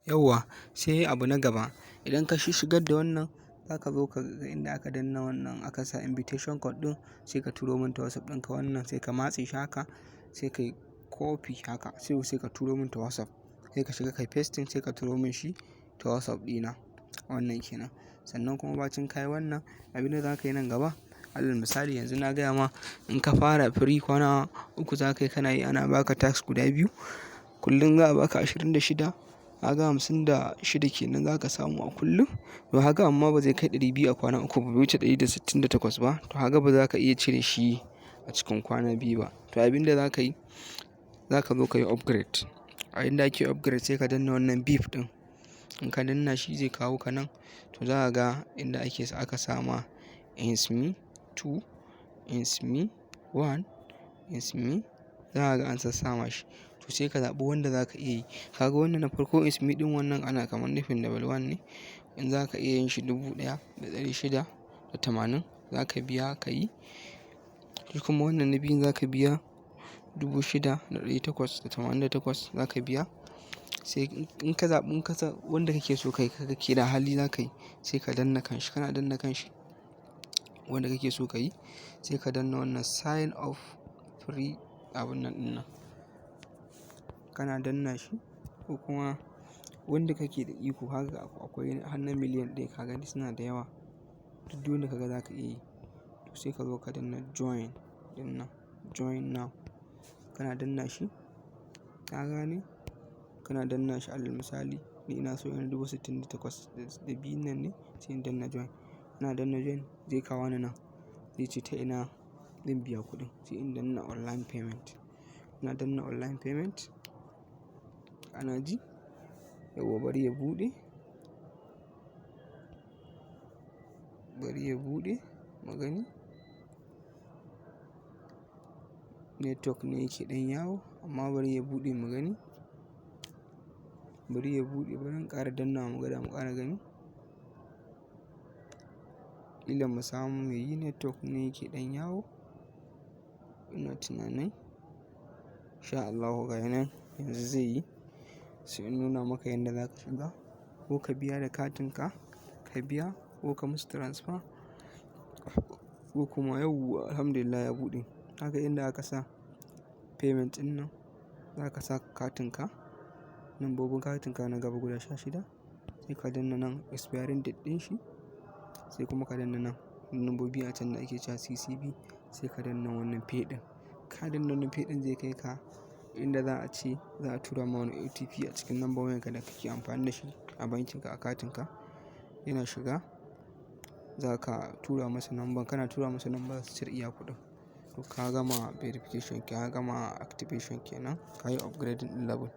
Yauwa, sai abu na gaba, idan ka shigar da wannan za ka zo ka ga inda aka danna wannan aka sa invitation code ɗin, sai ka turo min ta WhatsApp ɗinka wannan, sai ka matse shi haka, sai ka yi copy haka, sai ka turo min ta WhatsApp, sai ka shiga kai pasting, sai ka turo min shi ta WhatsApp ɗina. Wannan kenan. Sannan kuma bacin ka yi wannan, abin da za ka yi nan gaba, alal misali yanzu na gaya ma in ka fara free kwana 3 za ka yi kana yi ana baka task guda 2, kullum za a baka 26, kaga 56 kenan za ka samu a kullum. To haka amma ba zai kai 200 a kwana 3 ba, bai wuce 168 ba. To haka ba za ka iya cire shi a cikin kwana 2 ba. To abin da za ka yi, za ka zo ka yi upgrade. A inda ake upgrade sai ka danna wannan beep ɗin. In ka danna shi zai kawo ka nan. To za ka ga inda aka sama Insme 2, Insme 1, Insme, za ka ga an sassama shi. To sai ka zaɓi wanda za ka iya yi. Ka ga wannan na farko Insme ɗin wannan ana kamar nufin level 1 ne. In za ka iya yin shi 1680 za ka biya ka yi. Shi kuma wannan na biyun za ka biya 6888 za ka biya. Sai in ka zaɓi wanda kake so kai kake da hali za ka yi, sai ka danna kanshi. Kana danna kanshi wanda kake so ka yi, sai ka danna wannan sign of free abun nan ɗin nan. Kana danna shi ko kuma wanda kake da iko, haka akwai har na miliyan 1 ka gani suna da yawa. Duk wanda kaga za ka iya yi. To sai ka zo ka danna join ɗin nan, join now. Kana danna shi, ka gane? Kana danna shi alal misali ni ina so in 68 da biyun nan ne, sai in danna join. Ina danna join zai kawo ni nan. Zai ce ta ina zan biya kuɗin, sai in danna online payment. Ina danna online payment, ana ji? Yauwa bari ya buɗe. Bari ya buɗe, magani. Network ne yake ɗan yawo, amma bari ya buɗe magani. Bari ya buɗe, bari in ƙara dannawa mu gwada mu ƙara gani. Ƙila mu samu mai yi, network ne yake ɗan yawo. Ina tunanin insha Allahu ga nan yanzu zai yi. Sai in nuna maka yanda za ka shiga, ko ka biya da katinka ka biya, ko ka musu transfer, ko kuma yauwa alhamdulillah ya buɗe. Haka inda aka sa payment ɗin nan, za ka sa katinka, lambobin katinka na gaba guda 16, sai ka danna nan expiring date ɗin shi, sai kuma ka danna nan lambobi a can da ake cewa CCB, sai ka danna wannan pay ɗin. Ka danna wannan pay ɗin zai kai ka inda za a ce za a tura ma wani OTP a cikin lambar wayarka da kake amfani da shi a bankinka a katinka. Yana shiga, za ka tura masa lambar, kana tura masa lambar za su cire iya kuɗin. To ka gama verification, ka gama activation kenan, ka yi upgrading ɗin level.